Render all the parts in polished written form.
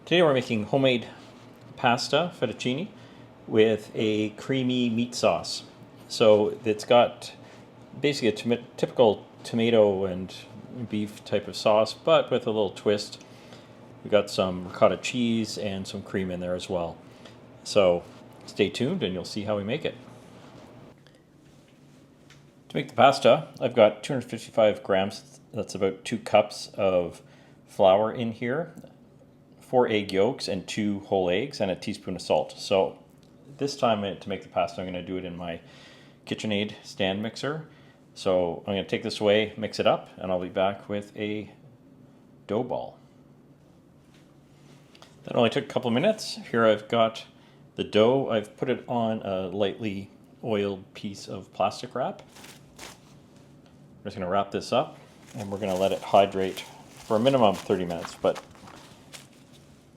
Today we're making homemade pasta fettuccine with a creamy meat sauce. So it's got basically a typical tomato and beef type of sauce, but with a little twist. We got some ricotta cheese and some cream in there as well. So stay tuned and you'll see how we make it. To make the pasta, I've got 255 grams, that's about 2 cups of flour in here, 4 egg yolks and 2 whole eggs, and a teaspoon of salt. So this time to make the pasta, I'm going to do it in my KitchenAid stand mixer. So I'm going to take this away, mix it up, and I'll be back with a dough ball. That only took a couple of minutes. Here I've got the dough. I've put it on a lightly oiled piece of plastic wrap. I'm just going to wrap this up, and we're going to let it hydrate for a minimum of 30 minutes, but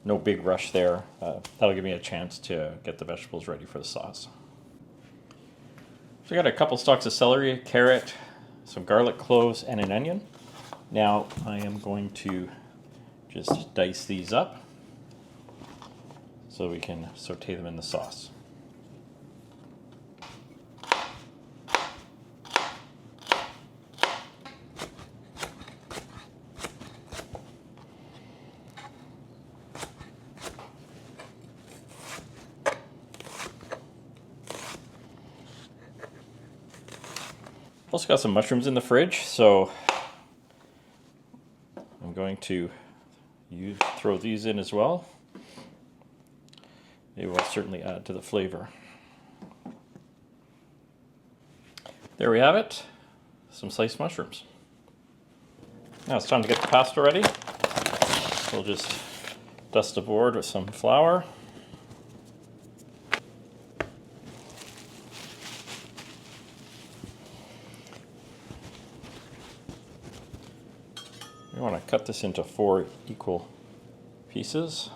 no big rush there. That'll give me a chance to get the vegetables ready for the sauce. So I got a couple stalks of celery, a carrot, some garlic cloves, and an onion. Now I am going to just dice these up so we can saute them in the sauce. Also got some mushrooms in the fridge, so I'm going to throw these in as well. They will certainly add to the flavor. There we have it, some sliced mushrooms. Now it's time to get the pasta ready. We'll just dust the board with some flour. You want to cut this into 4 equal pieces.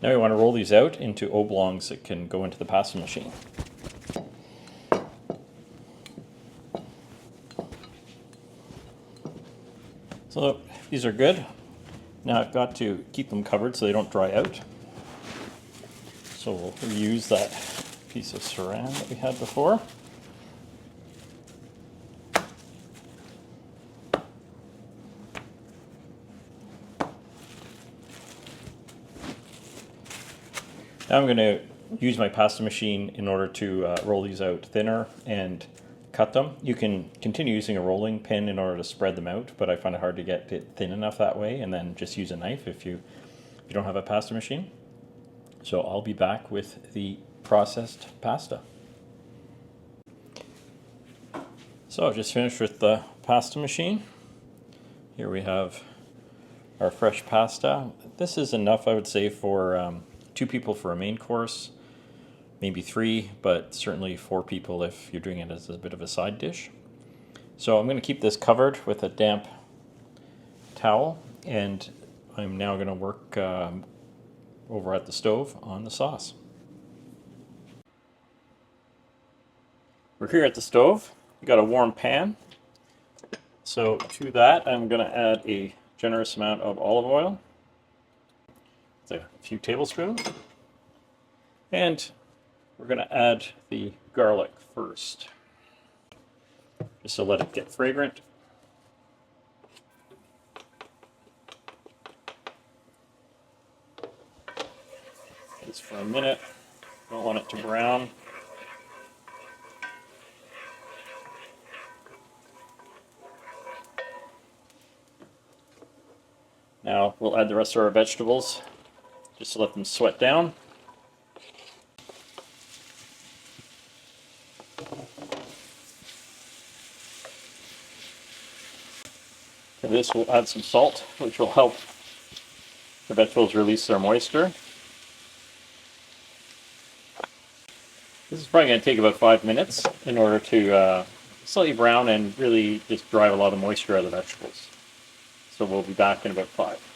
Now we want to roll these out into oblongs that can go into the pasta machine. So these are good. Now I've got to keep them covered so they don't dry out. So we'll reuse that piece of saran that we had before. Now I'm going to use my pasta machine in order to roll these out thinner and cut them. You can continue using a rolling pin in order to spread them out, but I find it hard to get it thin enough that way, and then just use a knife if you don't have a pasta machine. So I'll be back with the processed pasta. So I've just finished with the pasta machine. Here we have our fresh pasta. This is enough, I would say, for 2 people for a main course, maybe 3, but certainly 4 people if you're doing it as a bit of a side dish. So I'm going to keep this covered with a damp towel, and I'm now going to work over at the stove on the sauce. We're here at the stove. We've got a warm pan. So to that I'm going to add a generous amount of olive oil. A few tablespoons, and we're going to add the garlic first, just to let it get fragrant. Just for a minute, don't want it to brown. Now we'll add the rest of our vegetables, just to let them sweat down. And this will add some salt, which will help the vegetables release their moisture. This is probably going to take about 5 minutes in order to slightly brown and really just drive a lot of moisture out of the vegetables. So we'll be back in about 5.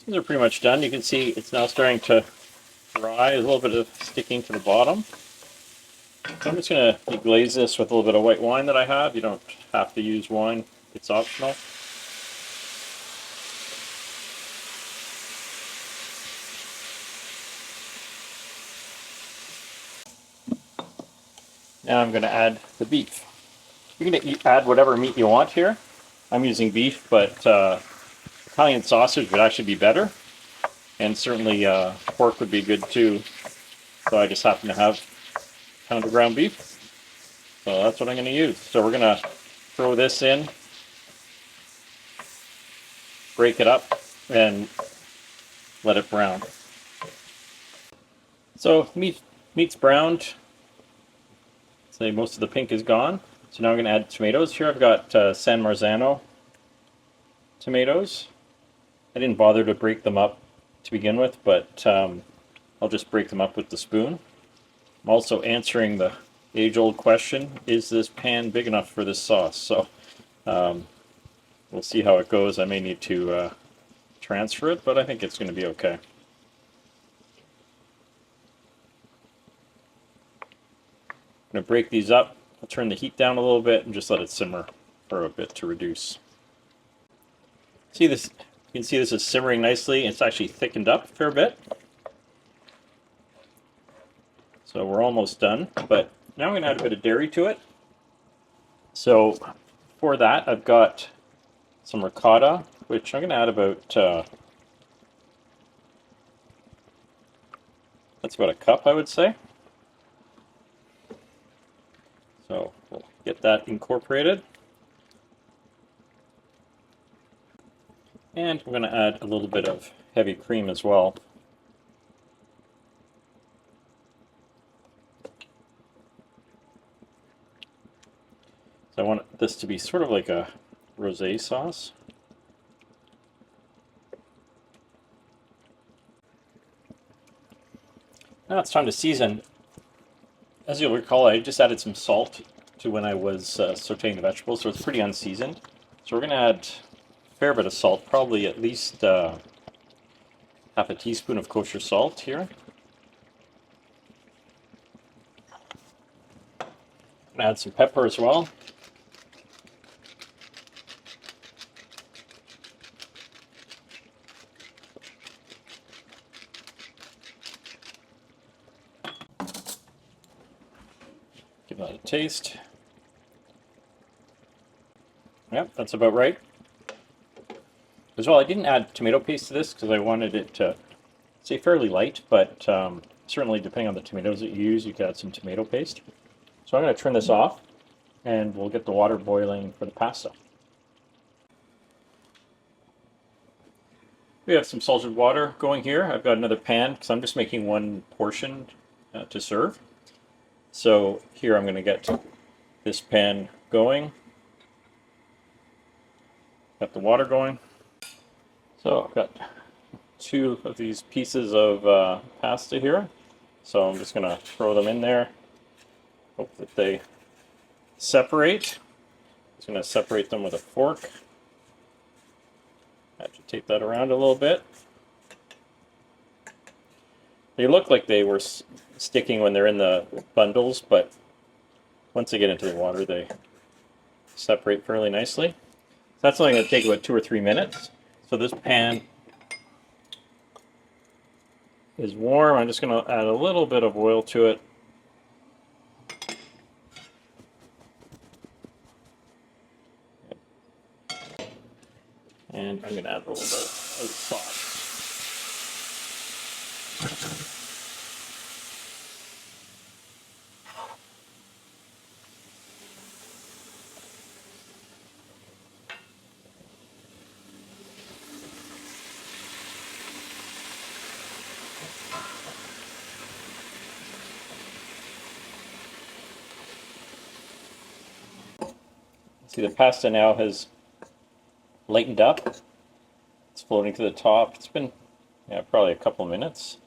These are pretty much done. You can see it's now starting to dry. There's a little bit of sticking to the bottom. So I'm just going to deglaze this with a little bit of white wine that I have. You don't have to use wine. It's optional. Now I'm going to add the beef. You can add whatever meat you want here. I'm using beef, but Italian sausage would actually be better. And certainly pork would be good too. So I just happen to have a pound of ground beef. So that's what I'm going to use. So we're going to throw this in, break it up, and let it brown. So meat's browned. Say most of the pink is gone. So now I'm going to add tomatoes. Here I've got San Marzano tomatoes. I didn't bother to break them up to begin with, but I'll just break them up with the spoon. I'm also answering the age-old question, is this pan big enough for this sauce? So we'll see how it goes. I may need to transfer it, but I think it's going to be okay. I'm going to break these up. I'll turn the heat down a little bit and just let it simmer for a bit to reduce. See this? You can see this is simmering nicely. It's actually thickened up a fair bit. So we're almost done, but now I'm going to add a bit of dairy to it. So for that, I've got some ricotta, which I'm going to add about, that's about a cup, I would say. So we'll get that incorporated. And I'm going to add a little bit of heavy cream as well. So I want this to be sort of like a rosé sauce. Now it's time to season. As you'll recall, I just added some salt to when I was sauteing the vegetables, so it's pretty unseasoned. So we're going to add a fair bit of salt, probably at least half a teaspoon of kosher salt here. Add some pepper as well. Give that a taste. Yep, that's about right. As well, I didn't add tomato paste to this because I wanted it to stay fairly light, but certainly depending on the tomatoes that you use, you can add some tomato paste. So I'm going to turn this off and we'll get the water boiling for the pasta. We have some salted water going here. I've got another pan because I'm just making one portion to serve. So here I'm going to get this pan going. Got the water going. So I've got two of these pieces of pasta here. So I'm just going to throw them in there. Hope that they separate. Just going to separate them with a fork. Agitate that around a little bit. They look like they were sticking when they're in the bundles, but once they get into the water, they separate fairly nicely. So that's only going to take about 2 or 3 minutes. So this pan is warm. I'm just going to add a little bit of oil to it. And I'm going to add a little bit of sauce. See, the pasta now has lightened up. It's floating to the top. It's been probably a couple minutes.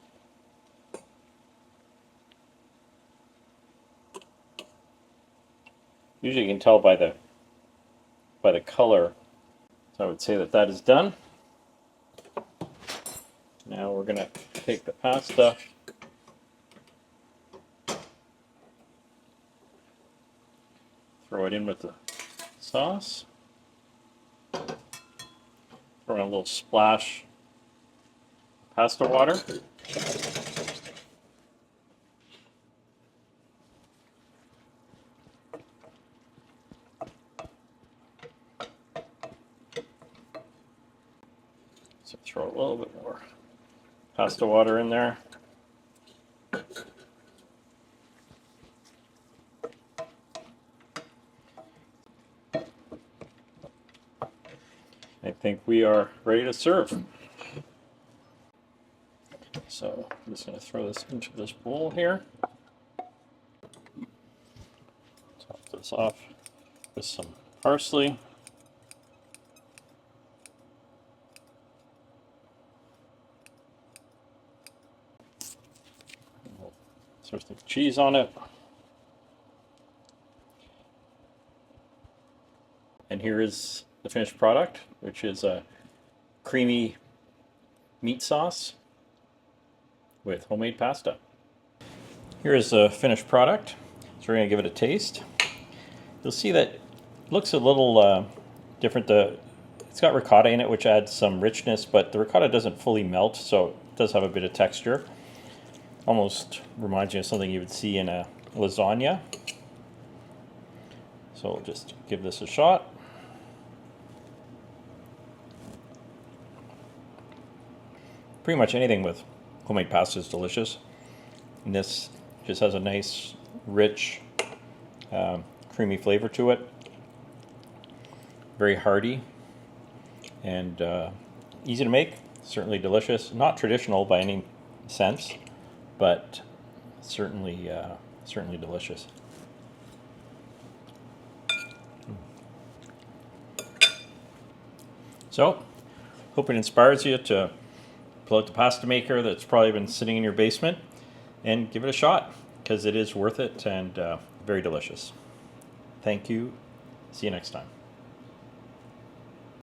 Usually you can tell by the color. So I would say that that is done. Now we're going to take the pasta, throw it in with the sauce, throw in a little splash of pasta water. So throw a little bit more pasta water in there. I think we are ready to serve. So I'm just going to throw this into this bowl here. Top this off with some parsley. We'll throw some cheese on it. And here is the finished product, which is a creamy meat sauce with homemade pasta. Here is the finished product. So we're going to give it a taste. You'll see that it looks a little different. It's got ricotta in it, which adds some richness, but the ricotta doesn't fully melt, so it does have a bit of texture. Almost reminds me of something you would see in a lasagna. So we'll just give this a shot. Pretty much anything with homemade pasta is delicious. And this just has a nice, rich, creamy flavor to it. Very hearty and easy to make. Certainly delicious. Not traditional by any sense, but certainly delicious. So, hope it inspires you to pull out the pasta maker that's probably been sitting in your basement and give it a shot, because it is worth it and very delicious. Thank you. See you next time.